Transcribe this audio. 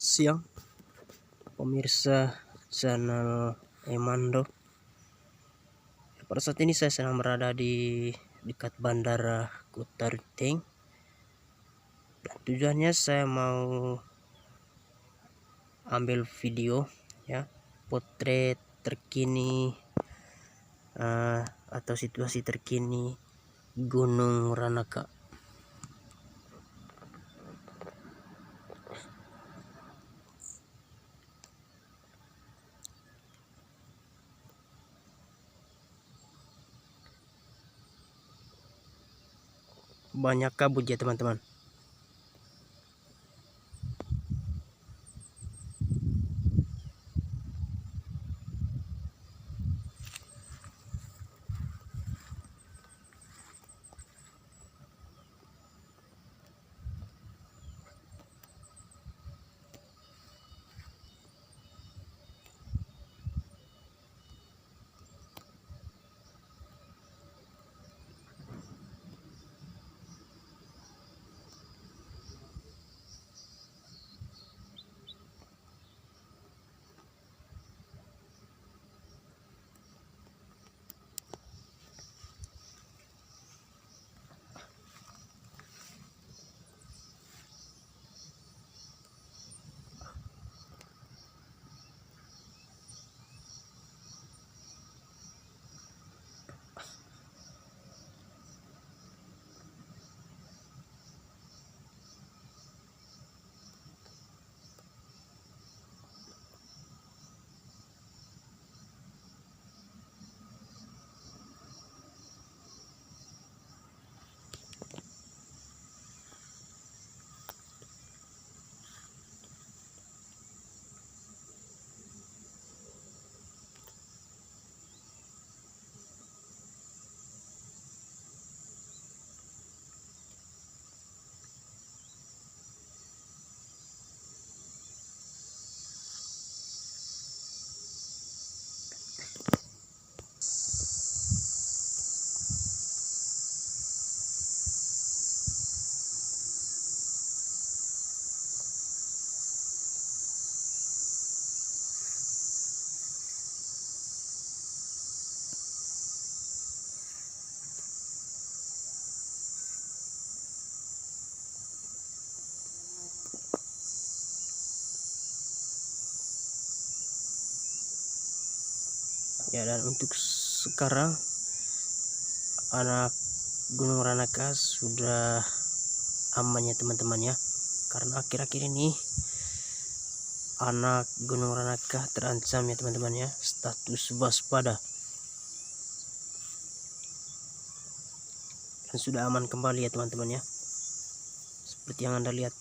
siang pemirsa channel Emando. Pada saat ini saya sedang berada di dekat Bandara Kota Ruteng, dan tujuannya saya mau ambil video ya, potret terkini atau situasi terkini Gunung Ranaka. Banyak kabut ya teman-teman. Ya, dan untuk sekarang anak Gunung Ranaka sudah aman ya teman-teman ya, karena akhir-akhir ini anak Gunung Ranaka terancam ya teman-teman ya, status waspada, dan sudah aman kembali ya teman-teman ya, seperti yang Anda lihat.